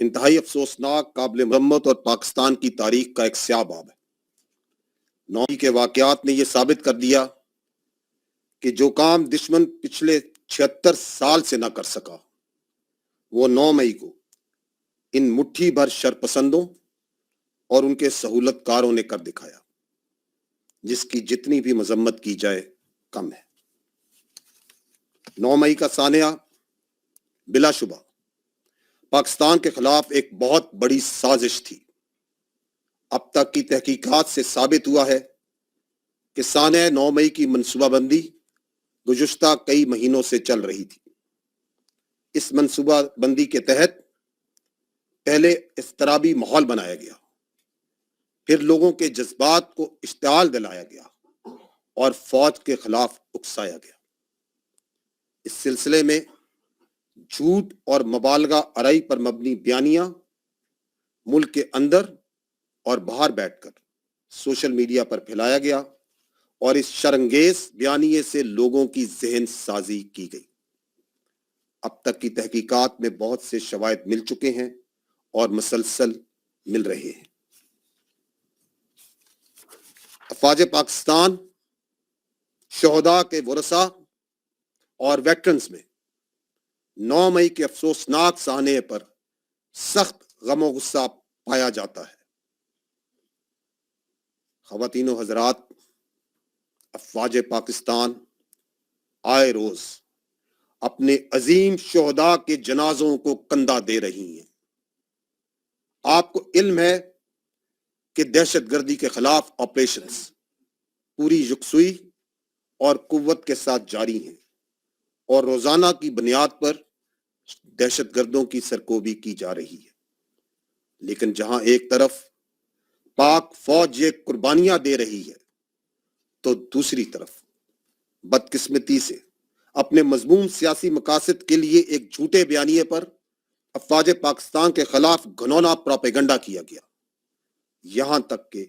انتہائی افسوسناک، قابل مرمت اور پاکستان کی تاریخ کا ایک سیاہ باب ہے۔ 9 کے واقعات نے یہ ثابت کر دیا کہ جو کام دشمن پچھلے 76 سال سے نہ کر سکا، وہ 9 مئی کو ان مٹھی بھر شرپسندوں اور ان کے سہولت کاروں نے کر دکھایا، جس کی جتنی بھی مذمت کی جائے کم ہے۔ 9 مئی کا سانحہ بلا شبہ پاکستان کے خلاف ایک بہت بڑی سازش تھی۔ اب تک کی تحقیقات سے ثابت ہوا ہے کہ سانحہ 9 مئی کی منصوبہ بندی گزشتہ کئی مہینوں سے چل رہی تھی۔ اس منصوبہ بندی کے تحت پہلے اضطرابی ماحول بنایا گیا، پھر لوگوں کے جذبات کو اشتعال دلایا گیا اور فوج کے خلاف اکسایا گیا۔ اس سلسلے میں جھوٹ اور مبالغہ آرائی پر مبنی بیانیاں ملک کے اندر اور باہر بیٹھ کر سوشل میڈیا پر پھیلایا گیا اور اس شرانگیز بیانیے سے لوگوں کی ذہن سازی کی گئی۔ اب تک کی تحقیقات میں بہت سے شواہد مل چکے ہیں اور مسلسل مل رہے ہیں۔ افواج پاکستان شہداء کے ورثاء اور ویٹرنز میں 9 مئی کے افسوسناک سانحے پر سخت غم و غصہ پایا جاتا ہے۔ خواتین و حضرات، افواج پاکستان آئے روز اپنے عظیم شہداء کے جنازوں کو کندھا دے رہی ہیں۔ آپ کو علم ہے کہ دہشت گردی کے خلاف آپریشنز پوری یکسوئی اور قوت کے ساتھ جاری ہیں اور روزانہ کی بنیاد پر دہشت گردوں کی سرکوبی کی جا رہی ہے۔ لیکن جہاں ایک طرف پاک فوج یہ قربانیاں دے رہی ہے، تو دوسری طرف بدقسمتی سے اپنے مضمون سیاسی مقاصد کے لیے ایک جھوٹے بیانیے پر افواج پاکستان کے خلاف گھنونا پروپیگنڈا کیا گیا، یہاں تک کہ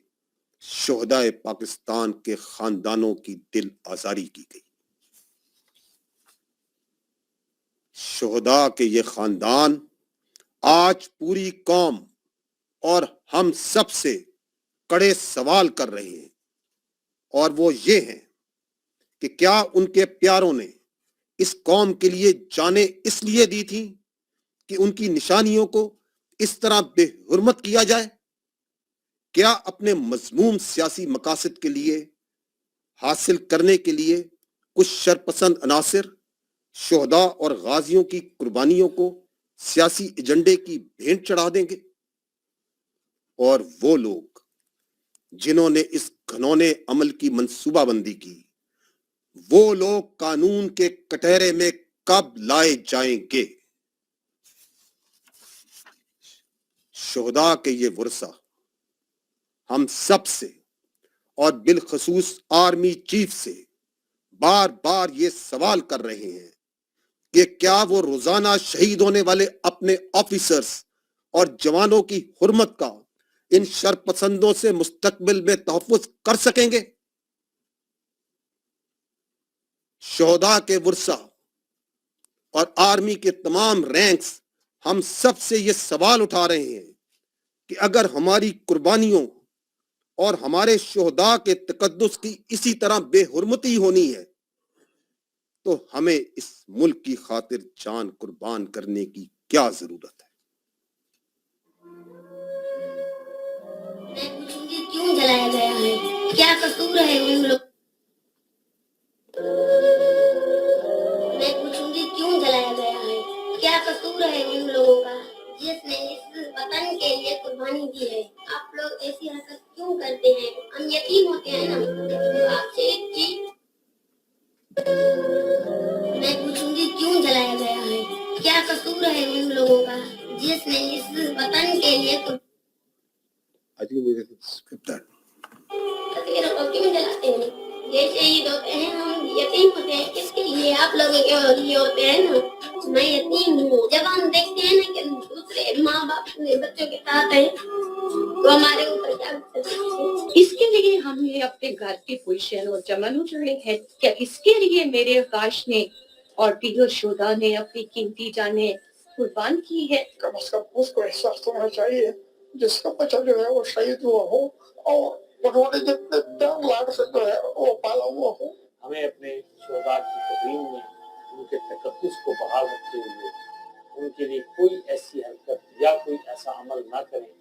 شہداء پاکستان کے خاندانوں کی دل آزاری کی گئی۔ شہداء کے یہ خاندان آج پوری قوم اور ہم سب سے کڑے سوال کر رہے ہیں، اور وہ یہ ہیں کہ کیا ان کے پیاروں نے اس قوم کے لیے جانیں اس لیے دی تھیں کہ ان کی نشانیوں کو اس طرح بے حرمت کیا جائے؟ کیا اپنے مذموم سیاسی مقاصد کے لیے حاصل کرنے کے لیے کچھ شرپسند عناصر شہداء اور غازیوں کی قربانیوں کو سیاسی ایجنڈے کی بھینٹ چڑھا دیں گے؟ اور وہ لوگ جنہوں نے اس گھنونے عمل کی منصوبہ بندی کی، وہ لوگ قانون کے کٹہرے میں کب لائے جائیں گے؟ شہداء کے یہ ورثاء ہم سب سے اور بالخصوص آرمی چیف سے بار بار یہ سوال کر رہے ہیں کہ کیا وہ روزانہ شہید ہونے والے اپنے آفیسرز اور جوانوں کی حرمت کا ان شرپسندوں سے مستقبل میں تحفظ کر سکیں گے؟ شہداء کے ورثاء اور آرمی کے تمام رینکس ہم سب سے یہ سوال اٹھا رہے ہیں کہ اگر ہماری قربانیوں اور ہمارے شہداء کے تقدس کی اسی طرح بے حرمتی ہونی ہے، تو ہمیں اس ملک کی خاطر جان قربان کرنے کی کیا ضرورت ہے؟ میں پوچھوں گی کیوں جلایا گیا ہے؟ کیا قصور ہے ان لوگ؟ میں پوچھوں گی کیوں جلایا گیا ہے؟ کیا قصور ہے ان لوگوں کا جس نے اس وطن کے لیے قربانی دی ہے؟ آپ لوگ ایسی حرکت کیوں کرتے ہیں؟ ہم یتیم ہوتے ہیں نا؟ آپ سے ایک چیز میں پوچھوں گی کیوں جلایا گیا ہے؟ کیا قصور ہے ان لوگوں کا جس نے اس وطن کے لیے تصویروں کو کیوں جلاتے ہیں؟ یہ شہید ہوتے ہیں، ہم یتیم ہوتے ہیں، کس کے لیے؟ آپ لوگوں کے لیے ہوتے ہیں نا۔ میں یتیم ہوں، جب ہم دیکھتے ہیں نا کہ دوسرے ماں باپ اپنے بچوں کے ساتھ ہیں تو ہمارے اوپر کیا گزرتی ہے؟ اس کے لیے ہم نے اپنے گھر کی پوزیشن اور چمن اجڑے ہیں کیا؟ اس کے لیے میرے آکاش نے اور دیگر شہداء نے اپنی قیمتی جانیں कुर्बान की है। कम से कम उसको एहसास होना चाहिए जिसका बच्चा जो है वो शहीद हुआ हो और उन्होंने जितने प्यार लाड से जो है वो पाला हुआ हो। हमें अपने शोहदा की तकरीम में उनके तकद्दुस को बहाल रखते हुए उनके लिए कोई ऐसी हरकत या कोई ऐसा अमल ना करें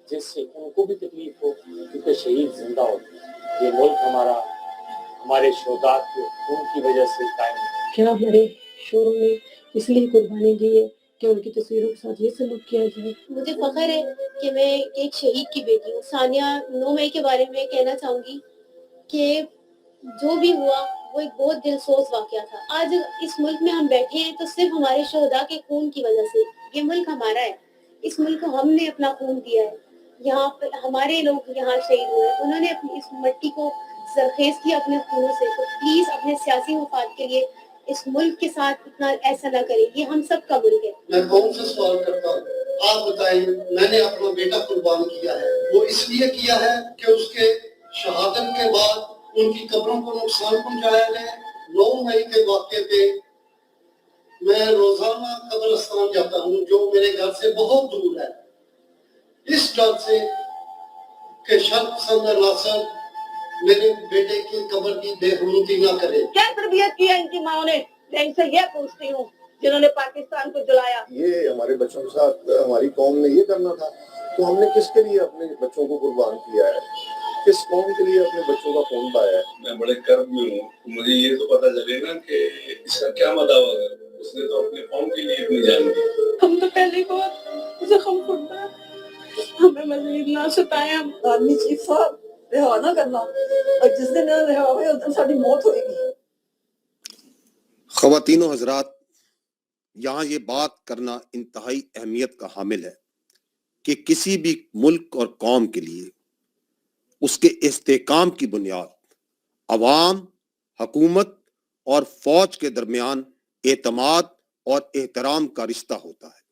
जिससे उनको भी तकलीफ हो, क्योंकि शहीद जिंदा होते हैं। ये मुल्क हमारा हमारे शोहदा के खून की वजह से कायम है। क्या हमारे शोरों ने इसलिए कुर्बानी दी है कि उनकी तस्वीरों के साथ ये सलूक किया जाए। मुझे फख्र है कि मैं एक शहीद की बेटी हूँ। सानिया 9 मई के बारे में कहना चाहूँगी कि जो भी हुआ वो एक बहुत दिलसोज वाक़या था। आज इस मुल्क में हम बैठे हैं तो सिर्फ हमारे शोहदा के खून की वजह से। ये मुल्क हमारा है, इस मुल्क को हमने अपना खून दिया है। यहाँ पर हमारे लोग यहाँ शहीद हुए, उन्होंने अपनी इस मिट्टी को जरखेज किया अपने खूनों से। तो प्लीज अपने सियासी मफाद के लिए इस मुल्क के साथ इतना ऐसा ना करें। ये हम सब का मुल्क है। मैं कौन से सवाल करता हूँ, आप बताएं। मैंने अपना बेटा कुर्बान किया है, वो इसलिए किया है कि उसके शहादत के बाद उनकी कब्रों को नुकसान पहुंचाया गया। 9 मई के वाक़े पे मैं रोजाना कब्रिस्तान जाता हूँ जो मेरे घर से बहुत दूर है, इस डर से कि शर्पसंद नासर मेरे बेटे की कब्र की बेहुरमती ना करे। क्या तरबियत की है इनकी माओ ने? मैं इनसे ये पूछती हूँ जिन्होंने पाकिस्तान को जलाया। ये हमारे बच्चों के साथ हमारी कौम ने ये करना था, तो हमने किसके लिए अपने बच्चों को कुर्बान किया है, किस कौम के लिए अपने बच्चों का खून बहाया है। मैं बड़े कर्ब में हूँ, मुझे ये तो पता चले ना कि इसका क्या मदावा है। उसने तो अपने कौम के लिए अपनी जान दी। हम तो पहले को जख्म खुदा, हमें मजीद ना सताएं। हम आर्मी चीफ साहब रिहा ना करना, और जिस दिन रिहा हुए उस दिन साडी मौत होएगी। ख़वातीनो हज़रात, यहाँ ये बात करना इंतहाई अहमियत का हामिल है कि किसी भी मुल्क और कौम के लिए उसके इस्तेकाम की बुनियाद अवाम, हुकूमत और फौज के दरमियान एतमाद और एहतराम का रिश्ता होता है।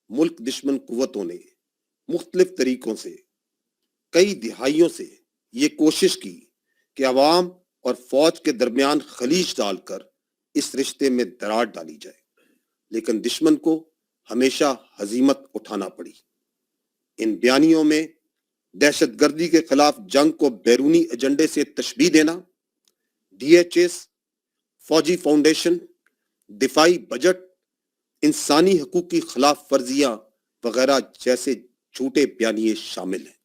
मुल्क दुश्मन कुव्वतों ने मुख्तलिफ तरीकों से कई दिहाइयों से ये कोशिश की कि अवाम और फौज के दरमियान खलीज डालकर इस रिश्ते में दरार डाली जाए, लेकिन दुश्मन को हमेशा हजीमत उठाना पड़ी। इन बयानियों में दहशतगर्दी के खिलाफ जंग को बैरूनी एजेंडे से तशबीह देना, DHS, फौजी फाउंडेशन, दिफाई बजट, इंसानी हकूक की खिलाफ वर्जियां वगैरह जैसे झूठे बयानिए शामिल हैं।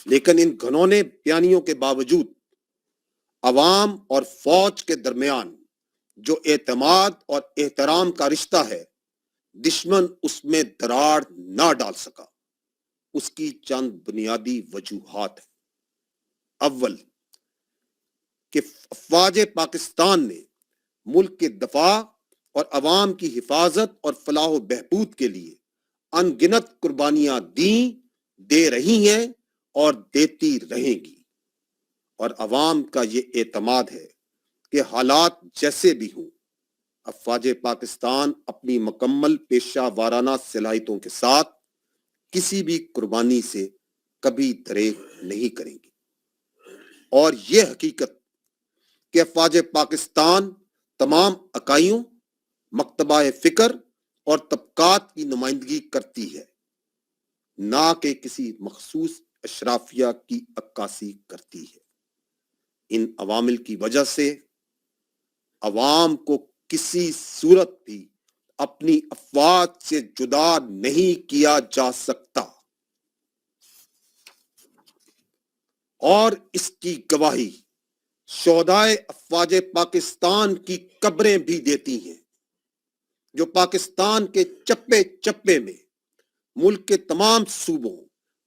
लेकिन इन घनौने बयानियों के बावजूद अवाम और फौज के दरमियान जो एतमाद और एहतराम का रिश्ता है, दुश्मन उसमें दरार ना डाल सका। उसकी चंद बुनियादी वजूहात है। अव्वल कि अफवाज पाकिस्तान ने मुल्क के दफा और अवाम की हिफाजत और फलाह बहबूद के लिए अनगिनत कुर्बानियां दी, दे रही हैं और देती रहेंगी, और अवाम का ये एतमाद है कि हालात जैसे भी हों, अफवाज पाकिस्तान अपनी मुकम्मल पेशा वाराना सलाहियतों के साथ किसी भी कुर्बानी से कभी दरेग नहीं करेंगी। और ये हकीकत कि अफवाज पाकिस्तान तमाम इकाइयों, मकतबा फिक्र और तबकात की नुमाइंदगी करती है, ना कि किसी मखसूस अशराफिया की अक्कासी करती है। इन अवामिल की वजह से अवाम को किसी सूरत भी अपनी अफवाज से जुदा नहीं किया जा सकता, और इसकी गवाही शोहदाए अफवाज पाकिस्तान की कब्रें भी देती हैं, जो पाकिस्तान के चप्पे चप्पे में मुल्क के तमाम सूबों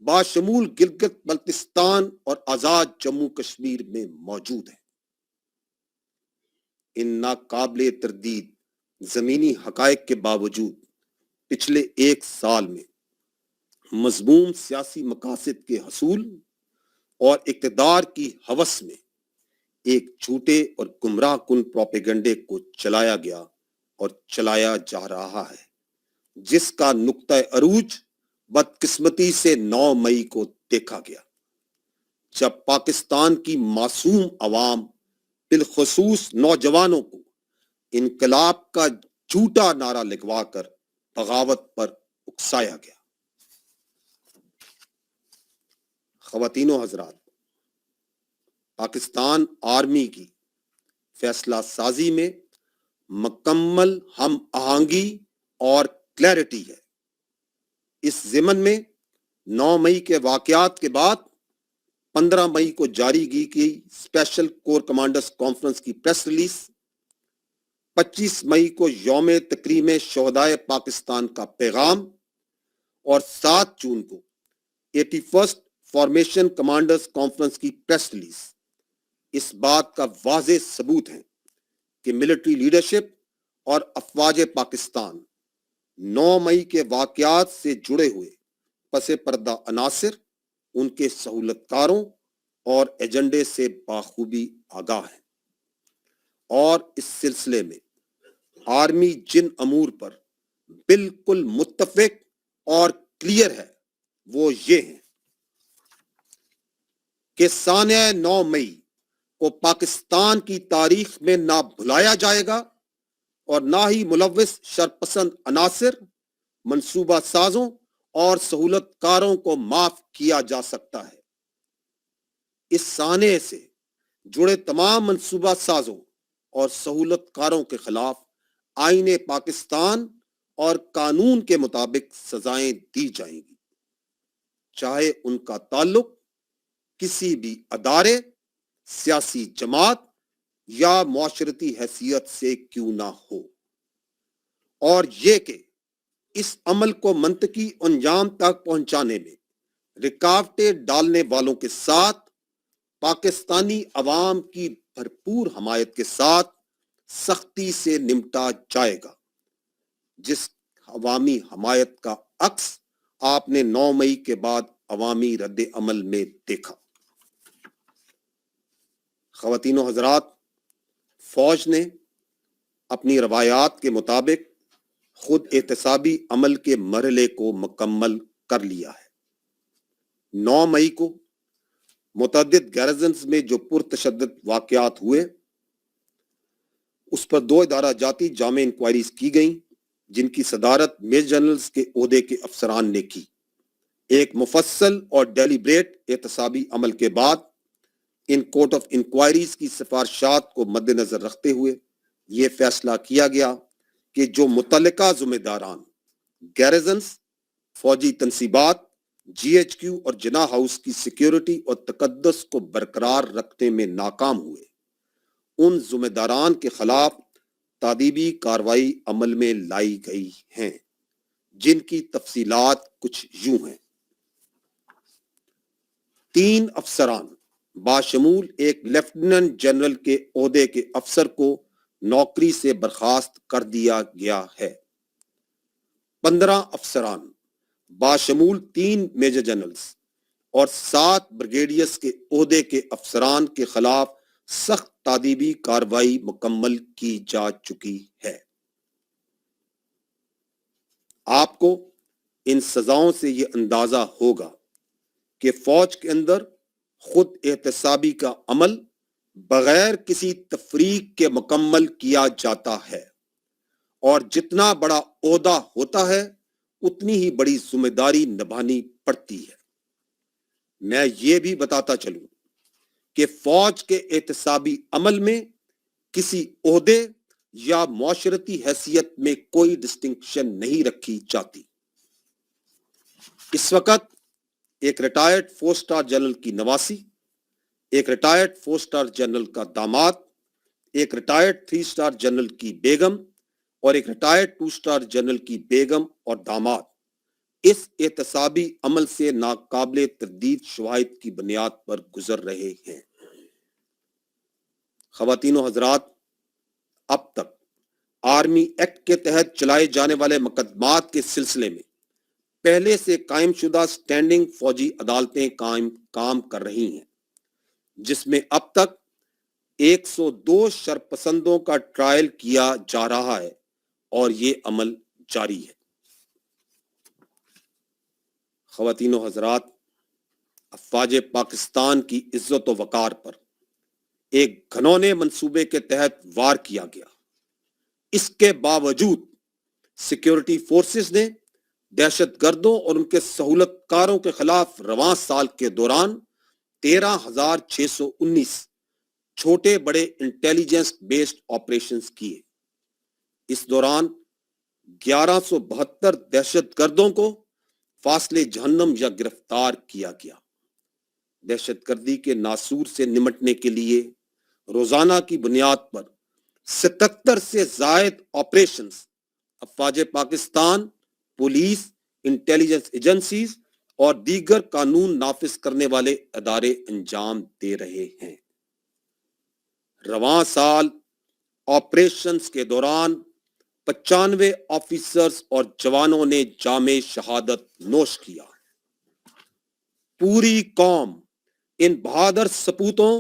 बाशमूल गिलगित बल्तिस्तान और आजाद जम्मू कश्मीर में मौजूद है। इन नाकाबिले तरदीद जमीनी हकायक के बावजूद पिछले 1 साल में मजमूम सियासी मकासद के हसूल और इक़्तिदार की हवस में एक झूठे और गुमराह कुन प्रोपेगेंडे को चलाया गया और चलाया जा रहा है, जिसका नुक्ता अरूज बदकिस्मती से 9 मई को देखा गया, जब पाकिस्तान की मासूम अवाम बिलखसूस नौजवानों को इनकलाब का झूठा नारा लिखवाकर बगावत पर उकसाया गया। ख़वातीनो हज़रात, पाकिस्तान आर्मी की फैसला साजी में मुकम्मल हम आहंगी और क्लैरिटी है। इस ज़िमन में 9 मई के वाक़यात के बाद 15 मई को जारी की गई स्पेशल कोर कमांडर्स कॉन्फ्रेंस की प्रेस रिलीज, 25 मई को यौम तकरीम शोहदाए पाकिस्तान का पैगाम और 7 जून को 81st फॉर्मेशन कमांडर्स कॉन्फ्रेंस की प्रेस रिलीज इस बात का वाज़ेह सबूत है कि मिलिट्री लीडरशिप और अफवाज पाकिस्तान 9 मई के वाक़यात से जुड़े हुए पसे पर्दा अनासिर, उनके सहूलतकारों और एजेंडे से बाखूबी आगाह है और इस सिलसिले में आर्मी जिन अमूर पर बिल्कुल मुत्तफिक और क्लियर है वो ये हैं कि सानिया 9 मई को पाकिस्तान की तारीख में ना भुलाया जाएगा और ना ही मुलव्विस शरपसंद अनासिर, मंसूबा साजों और सहूलतकारों को माफ किया जा सकता है। इस साने से जुड़े तमाम मंसूबा साजों और सहूलतकारों के खिलाफ आईने पाकिस्तान और कानून के मुताबिक सजाएं दी जाएंगी, चाहे उनका ताल्लुक किसी भी अदारे, सियासी जमात या मुआशरती हैसियत से क्यों ना हो, और ये कि इस अमल को मंतकी अंजाम तक पहुंचाने में रुकावटें डालने वालों के साथ पाकिस्तानी अवाम की भरपूर हमायत के साथ सख्ती से निपटा जाएगा, जिस अवामी हमायत का अक्स आपने 9 मई के बाद अवामी रद्द अमल में देखा। ख़वातीनो हज़रात, फौज ने अपनी रवायात के मुताबिक खुद एहतसाबी अमल के मरहले को मुकम्मल कर लिया है। 9 मई को मुतअद्दिद गैरजन्स में जो पुरतशद्दुद वाक़यात हुए उस पर 2 इदारा जाती जामे इंक्वायरीज की गई, जिनकी सदारत मेजर जनरल्स के ओहदे के अफसरान ने की। एक मुफस्सल और डेलिब्रेट एहतसाबी अमल के बाद इन कोर्ट ऑफ इंक्वायरीज की सिफारिशात को मद्देनजर रखते हुए ये फैसला किया गया कि जो मुतल्लिका ज़िम्मेदारान गैरजन्स, फौजी तनसीबात, GHQ और जिना हाउस की सिक्योरिटी और तकद्दुस को बरकरार रखने में नाकाम हुए, उन ज़िम्मेदारान के खिलाफ तादीबी कार्रवाई अमल में लाई गई हैं, जिनकी तफसीलात कुछ यूं हैं। 3 अफसरान बाशमूल एक लेफ्टिनेंट जनरल के ओहदे के अफसर को नौकरी से बर्खास्त कर दिया गया है। 15 अफसरान बाशमूल 3 मेजर जनरल्स और 7 ब्रिगेडियर्स के ओहदे के अफसरान के खिलाफ सख्त तादीबी कार्रवाई मुकम्मल की जा चुकी है। आपको इन सजाओं से ये अंदाजा होगा कि फौज के अंदर खुद एहतसाबी का अमल बगैर किसी तफरीक के मुकम्मल किया जाता है और जितना बड़ा ओहदा होता है उतनी ही बड़ी जिम्मेदारी निभानी पड़ती है। मैं ये भी बताता चलूं कि फौज के एहतसाबी अमल में किसी ओहदे या मुआशरती हैसियत में कोई डिस्टिंक्शन नहीं रखी जाती। इस वक्त एक रिटायर्ड 4 स्टार जनरल की नवासी, एक रिटायर्ड 4 स्टार जनरल का दामाद, एक रिटायर्ड 3 स्टार जनरल की बेगम और एक रिटायर्ड 2 स्टार जनरल की बेगम और दामाद इस एहतसाबी अमल से नाकाबिले तरदीद शवाहिद की बुनियाद पर गुजर रहे हैं। ख़वातीनो हज़रात, अब तक आर्मी एक्ट के तहत चलाए जाने वाले मुकदमात के सिलसिले में पहले से कायम शुदा स्टैंडिंग फौजी अदालतें काम कर रही हैं, जिसमें अब तक 102 शरपसंदों का ट्रायल किया जा रहा है और ये अमल जारी है। ख़वातीनो हज़रात, अफ़वाज पाकिस्तान की इज्जत व वक़ार पर एक घनौने मंसूबे के तहत वार किया गया इसके बावजूद सिक्योरिटी फोर्सेस ने दहशत गर्दों और उनके सहूलतकारों के खिलाफ रवां साल के दौरान 13,619 छोटे बड़े इंटेलिजेंस बेस्ड ऑपरेशंस किए। इस दौरान 1172 दहशत गर्दों को फासले जहन्नम या गिरफ्तार किया गया। दहशत गर्दी के नासूर से निमटने के लिए रोजाना की बुनियाद पर 77 से जायद ऑपरेशंस अफवाज पाकिस्तान, पुलिस, इंटेलिजेंस एजेंसीज और दीगर कानून नाफिज करने वाले अदारे अंजाम दे रहे हैं। रवां साल ऑपरेशंस के दौरान 95 ऑफिसर्स और जवानों ने जामे शहादत नोश किया। पूरी कौम इन बहादुर सपूतों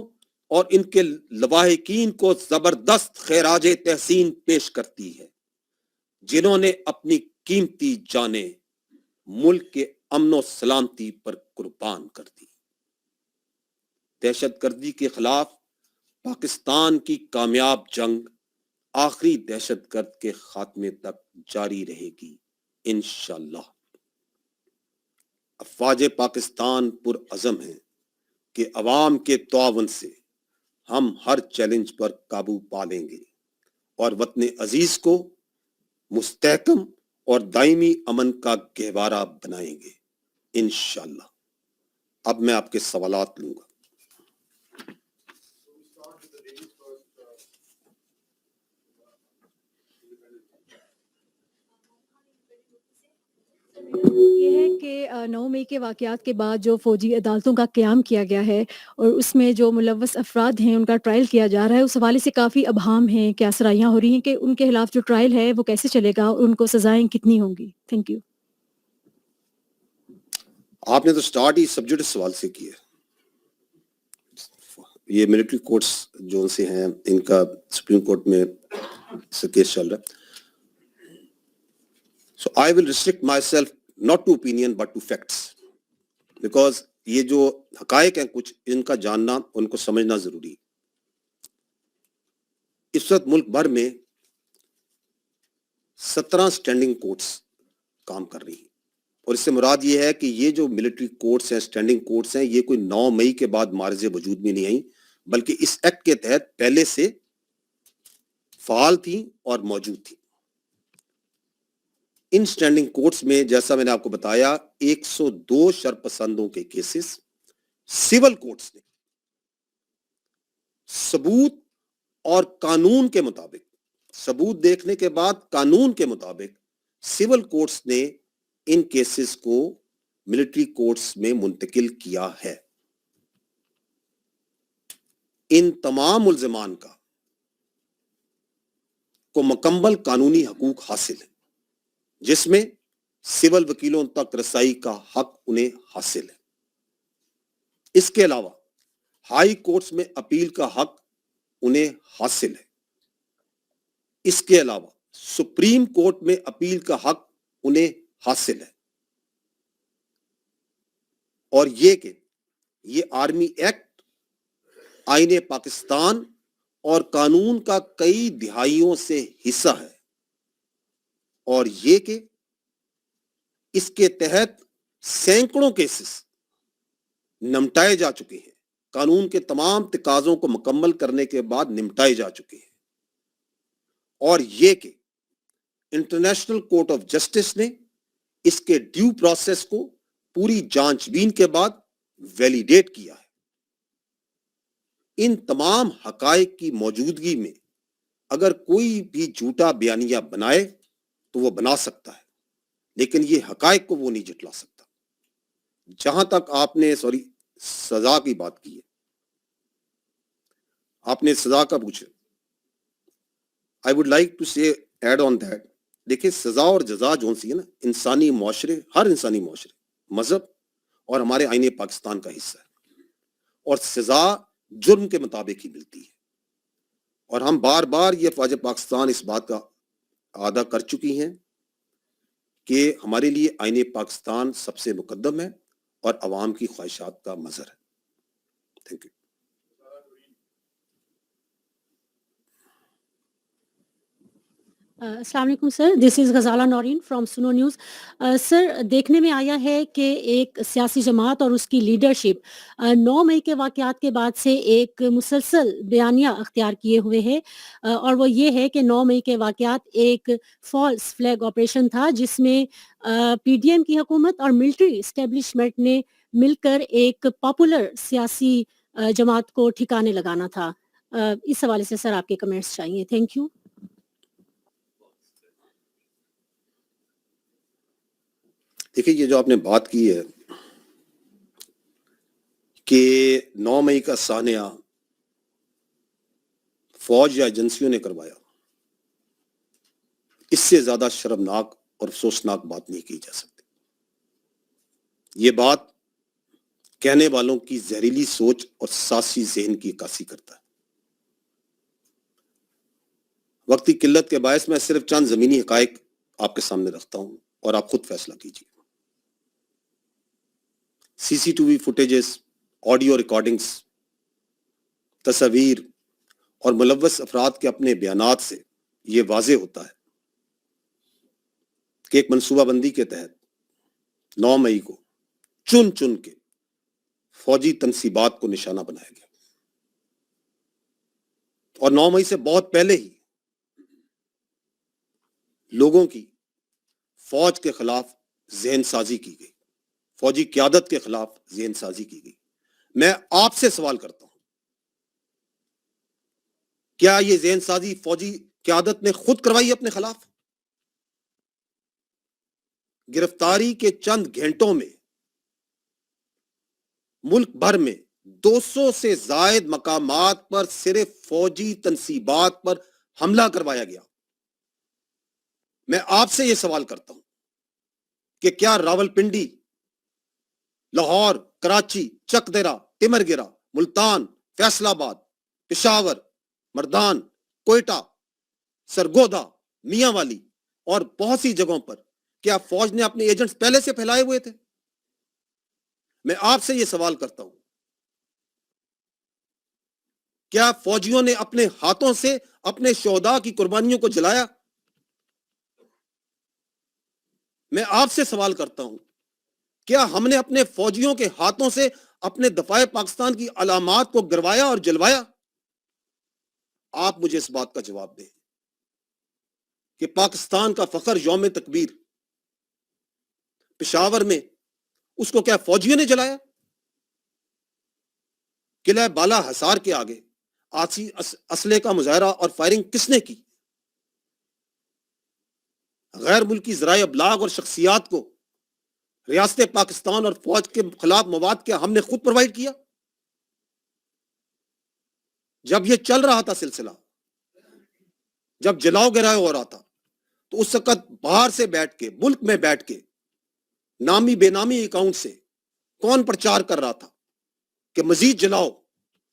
और इनके लवाहिकीन को जबरदस्त खैराज तहसीन पेश करती है, जिन्होंने अपनी कीमती जाने मुल्क के अमन सलामती पर कुर्बान कर दी। दहशतगर्दी के खिलाफ पाकिस्तान की कामयाब जंग आखिरी दहशतगर्द के खात्मे तक जारी रहेगी इंशाअल्लाह। अफवाज पाकिस्तान पुरअज़म है कि अवाम के ताउन से हम हर चैलेंज पर काबू पा लेंगे और वतन अजीज को मुस्तहकम और दायमी अमन का गहवारा बनाएंगे इंशाअल्लाह। अब मैं आपके सवालात लूंगा। ये है कि 9 मई के वाक़यात के बाद जो फ़ौजी अदालतों का क़याम किया गया है और उसमें जो मुलव्वस अफराद हैं उनका ट्रायल किया जा रहा है, उस हवाले से काफ़ी अबहाम हैं, क्या सराहियाँ हो रही हैं कि उनके खिलाफ जो ट्रायल है वो कैसे चलेगा और उनको सज़ाएँ कितनी होंगी? Thank you. आपने तो स्टार्ट ही सब्जेक्ट सवाल से किया। ये मिलिट्री कोर्ट्स जो से हैं, इनका सुप्रीम कोर्ट में केस चल रहा है। So I will restrict myself not to opinion but to facts, because ये जो हकायक हैं कुछ, इनका जानना, उनको समझना जरूरी है। इस वक्त मुल्क भर में 17 स्टैंडिंग कोर्ट्स काम कर रही हैं और इससे मुराद ये है कि ये जो मिलिट्री कोर्ट्स हैं, स्टैंडिंग कोर्ट्स हैं, ये कोई 9 मई के बाद मार्ज वजूद में नहीं आई, बल्कि इस एक्ट के तहत पहले से फाल थी और मौजूद थी। इन स्टैंडिंग कोर्ट्स में जैसा मैंने आपको बताया 102 शरपसंदों के केसेस सिविल कोर्ट्स ने सबूत और कानून के मुताबिक, सबूत देखने के बाद कानून के मुताबिक सिविल कोर्ट्स ने इन केसेस को मिलिट्री कोर्ट्स में मुंतकिल किया है। इन तमाम मुल्ज़िमान को मुकम्मल कानूनी हकूक हासिल है, जिसमें सिविल वकीलों तक रसाई का हक उन्हें हासिल है। इसके अलावा हाई कोर्ट्स में अपील का हक उन्हें हासिल है। इसके अलावा सुप्रीम कोर्ट में अपील का हक उन्हें हासिल है। और ये आर्मी एक्ट आईने पाकिस्तान और कानून का कई दिहाइयों से हिस्सा है और ये कि इसके तहत सैकड़ों केसेस निपटाए जा चुके हैं, कानून के तमाम तकाज़ों को मुकम्मल करने के बाद निपटाए जा चुके हैं। और ये कि इंटरनेशनल कोर्ट ऑफ जस्टिस ने इसके ड्यू प्रोसेस को पूरी जांचबीन के बाद वैलिडेट किया है। इन तमाम हकायक की मौजूदगी में अगर कोई भी झूठा बयानिया बनाए तो वो बना सकता है, लेकिन ये हकायक को वो नहीं झुटला सकता। जहां तक आपने सजा की बात की है, आपने सजा का पूछा, आई वुड लाइक टू से एड ऑन दैट, देखिए सजा और जजा जो सी है ना, इंसानी मुआशरे, हर इंसानी मुआशरे, मजहब और हमारे आईने पाकिस्तान का हिस्सा है और सजा जुर्म के मुताबिक ही मिलती है। और हम बार बार ये फौज पाकिस्तान इस बात का आदा कर चुकी हैं कि हमारे लिए आईने पाकिस्तान सबसे मुकद्दम है और अवाम की ख्वाहिशात का मजहर है। Thank you. अस्सलाम वालेकुम sir, this is Ghazala Naureen from सुनो न्यूज़। सर, देखने में आया है कि एक सियासी जमात और उसकी लीडरशिप 9 मई के वाक़यात के बाद से एक मुसलसल बयानिया अख्तियार किए हुए है, और वो ये है कि 9 मई के वाक़यात एक फ़ॉल्स फ्लैग ऑपरेशन था जिसमें पीडीएम की हुकूमत और मिलिट्री एस्टेब्लिशमेंट ने मिलकर एक पॉपुलर सियासी जमात को ठिकाने लगाना था। इस हवाले से सर आपके कमेंट्स चाहिए। Thank you. देखिए, ये जो आपने बात की है कि 9 मई का सानिया फौज या एजेंसियों ने करवाया, इससे ज्यादा शर्मनाक और अफसोसनाक बात नहीं की जा सकती। ये बात कहने वालों की जहरीली सोच और सासी ज़हन की अक्कासी करता है। वक्त की किल्लत के बायस मैं सिर्फ चंद जमीनी हकायक आपके सामने रखता हूं और आप खुद फैसला कीजिए। सीसीटीवी फुटेजेस, ऑडियो रिकॉर्डिंग्स, तस्वीर और मुलव्वस अफराद के अपने बयानात से ये वाज़ेह होता है कि एक मनसूबाबंदी के तहत 9 मई को चुन चुन के फौजी तनसीबात को निशाना बनाया गया और 9 मई से बहुत पहले ही लोगों की फौज के खिलाफ ज़हन साजी की गई, फौजी क़यादत के खिलाफ ज़हन साजी की गई। मैं आपसे सवाल करता हूं, क्या ये ज़हन साजी फौजी क़यादत ने खुद करवाई अपने खिलाफ? गिरफ्तारी के चंद घंटों में मुल्क भर में 200 से जायद मकामात पर सिर्फ फौजी तनसीबात पर हमला करवाया गया। मैं आपसे यह सवाल करता हूं कि क्या रावलपिंडी, लाहौर, कराची, चकदेरा, टिमरगिरा, मुल्तान, फैसलाबाद, पेशावर, मर्दान, कोयटा, सरगोदा, मियांवाली और बहुत सी जगहों पर क्या फौज ने अपने एजेंट्स पहले से फैलाए हुए थे? मैं आपसे यह सवाल करता हूं, क्या फौजियों ने अपने हाथों से अपने शोहदा की कुर्बानियों को जलाया? मैं आपसे सवाल करता हूं, क्या हमने अपने फौजियों के हाथों से अपने दफाए पाकिस्तान की अलामात को गिरवाया और जलवाया? आप मुझे इस बात का जवाब दें कि पाकिस्तान का फखर यौम तकबीर पेशावर में, उसको क्या फौजियों ने जलाया? किला बाला हसार के आगे आसी असले का मुजाहरा और फायरिंग किसने की? गैर मुल्की ज़राए अबलाग और शख्सियात को रियासत पाकिस्तान और फौज के खिलाफ मवाद क्या हमने खुद प्रोवाइड किया? जब यह चल रहा था सिलसिला, जब जलाओ गिराओ हो रहा था, तो उस वक्त बाहर से बैठ के, मुल्क में बैठ के नामी बेनामी अकाउंट से कौन प्रचार कर रहा था कि मजीद जलाओ,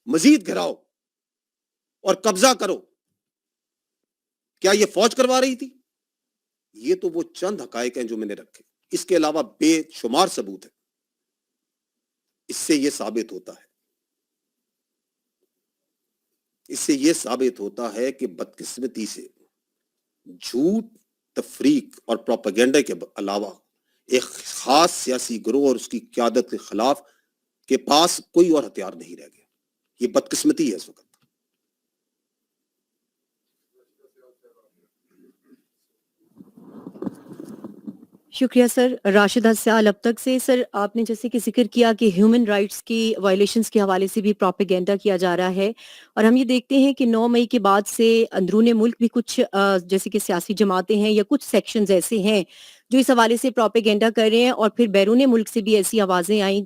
मजीद गिराओ और कब्जा करो? क्या यह फौज करवा रही थी? ये तो वो चंद हकायक हैं जो मैंने रखे, इसके अलावा बेशुमार सबूत है। इससे यह साबित होता है कि बदकिस्मती से झूठ, तफरीक और प्रोपेगेंडा के अलावा एक खास सियासी गिरोह और उसकी क़यादत के खिलाफ के पास कोई और हथियार नहीं रह गया। ये बदकिस्मती है इस वक्त। शुक्रिया सर। राशिदा सयाल, अब तक से सर आपने जैसे कि जिक्र किया कि ह्यूमन राइट्स की वायलेशंस के हवाले से भी प्रोपेगेंडा किया जा रहा है, और हम ये देखते हैं कि 9 मई के बाद से अंदरूने मुल्क भी कुछ जैसे कि सियासी जमातें हैं या कुछ सेक्शंस ऐसे हैं जो इस हवाले से प्रोपेगेंडा कर रहे हैं, और फिर बैरूने मुल्क से भी ऐसी आवाज़ें आई